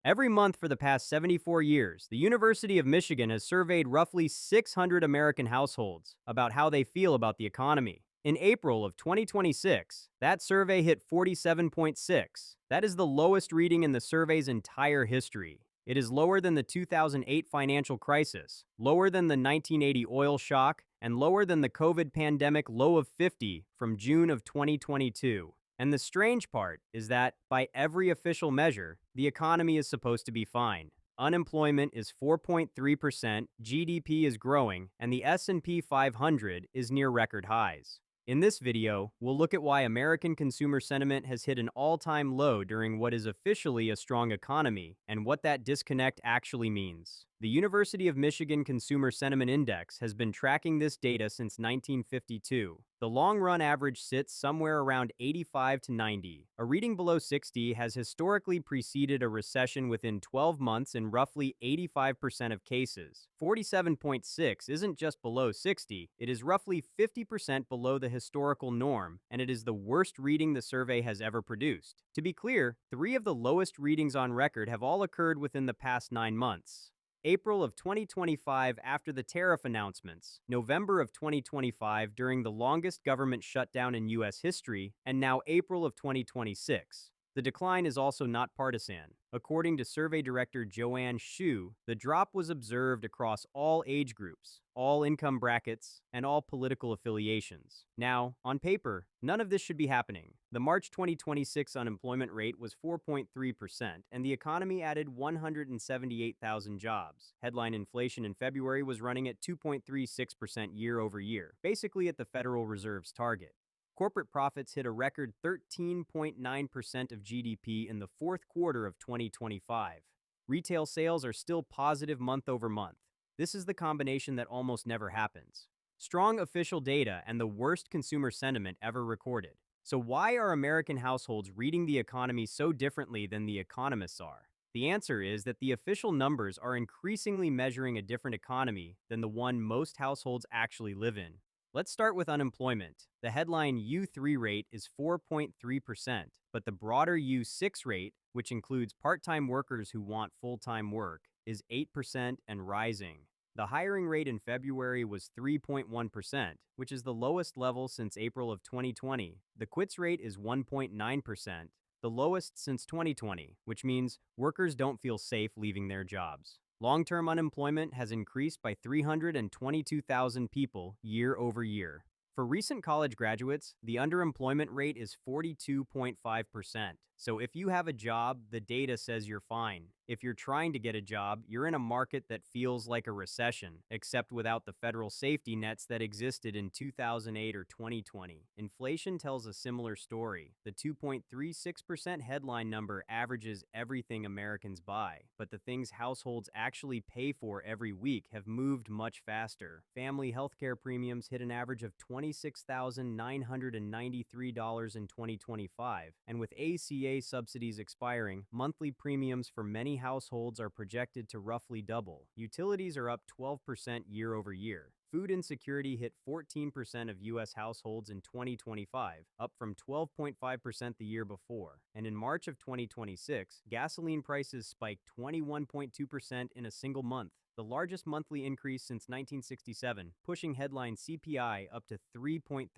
Every month for the past 74 years, the University of Michigan has surveyed roughly 600 American households about how they feel about the economy. In April of 2026, that survey hit 47.6. That is the lowest reading in the survey's entire history. It is lower than the 2008 financial crisis, lower than the 1980 oil shock, and lower than the COVID pandemic low of 50 from June of 2022. And the strange part is that, by every official measure, the economy is supposed to be fine. Unemployment is 4.3%, GDP is growing, and the S&P 500 is near record highs. In this video, we'll look at why American consumer sentiment has hit an all-time low during what is officially a strong economy, and what that disconnect actually means. The University of Michigan Consumer Sentiment Index has been tracking this data since 1952. The long-run average sits somewhere around 85 to 90. A reading below 60 has historically preceded a recession within 12 months in roughly 85% of cases. 47.6 isn't just below 60, it is roughly 50% below the historical norm, and it is the worst reading the survey has ever produced. To be clear, 3 of the lowest readings on record have all occurred within the past 9 months. April of 2025 after the tariff announcements, November of 2025 during the longest government shutdown in U.S. history, and now April of 2026. The decline is also not partisan. According to survey director Joanne Shu, the drop was observed across all age groups, all income brackets, and all political affiliations. Now, on paper, none of this should be happening. The March 2026 unemployment rate was 4.3%, and the economy added 178,000 jobs. Headline inflation in February was running at 2.36% year over year, basically at the Federal Reserve's target. Corporate profits hit a record 13.9% of GDP in the fourth quarter of 2025. Retail sales are still positive month over month. This is the combination that almost never happens. Strong official data and the worst consumer sentiment ever recorded. So why are American households reading the economy so differently than the economists are? The answer is that the official numbers are increasingly measuring a different economy than the one most households actually live in. Let's start with unemployment. The headline U3 rate is 4.3%, but the broader U6 rate, which includes part-time workers who want full-time work, is 8% and rising. The hiring rate in February was 3.1%, which is the lowest level since April of 2020. The quits rate is 1.9%, the lowest since 2020, which means workers don't feel safe leaving their jobs. Long-term unemployment has increased by 322,000 people year over year. For recent college graduates, the underemployment rate is 42.5%. So if you have a job, the data says you're fine. If you're trying to get a job, you're in a market that feels like a recession, except without the federal safety nets that existed in 2008 or 2020. Inflation tells a similar story. The 2.36% headline number averages everything Americans buy, but the things households actually pay for every week have moved much faster. Family healthcare premiums hit an average of $26,993 in 2025, and with ACA subsidies expiring, monthly premiums for many households are projected to roughly double. Utilities are up 12% year over year. Food insecurity hit 14% of U.S. households in 2025, up from 12.5% the year before. And in March of 2026, gasoline prices spiked 21.2% in a single month, the largest monthly increase since 1967, pushing headline CPI up to 3.3%.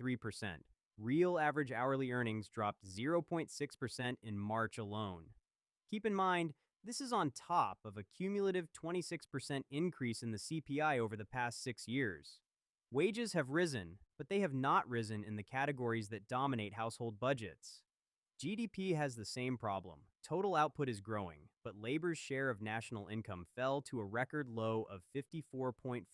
Real average hourly earnings dropped 0.6% in March alone. Keep in mind, this is on top of a cumulative 26% increase in the CPI over the past 6 years. Wages have risen, but they have not risen in the categories that dominate household budgets. GDP has the same problem. Total output is growing, but labor's share of national income fell to a record low of 54.4%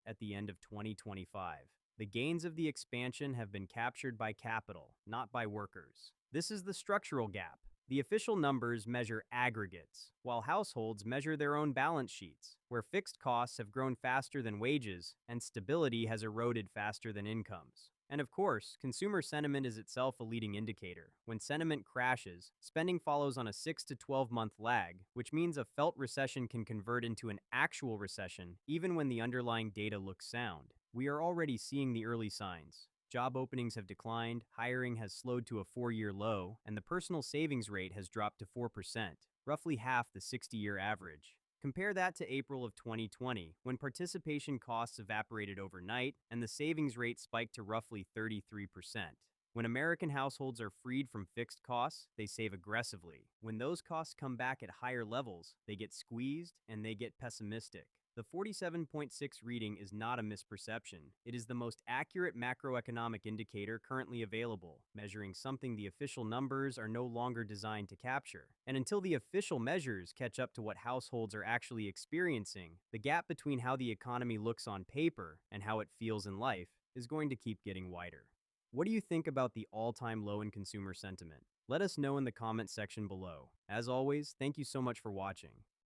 at the end of 2025. The gains of the expansion have been captured by capital, not by workers. This is the structural gap. The official numbers measure aggregates, while households measure their own balance sheets, where fixed costs have grown faster than wages and stability has eroded faster than incomes. And of course, consumer sentiment is itself a leading indicator. When sentiment crashes, spending follows on a 6 to 12-month lag, which means a felt recession can convert into an actual recession even when the underlying data looks sound. We are already seeing the early signs. Job openings have declined, hiring has slowed to a 4-year low, and the personal savings rate has dropped to 4%. roughly half the 60-year average. Compare that to April of 2020, when participation costs evaporated overnight and the savings rate spiked to roughly 33%. When American households are freed from fixed costs, they save aggressively. When those costs come back at higher levels, they get squeezed and they get pessimistic. The 47.6 reading is not a misperception. It is the most accurate macroeconomic indicator currently available, measuring something the official numbers are no longer designed to capture. And until the official measures catch up to what households are actually experiencing, the gap between how the economy looks on paper and how it feels in life is going to keep getting wider. What do you think about the all-time low in consumer sentiment? Let us know in the comments section below. As always, thank you so much for watching.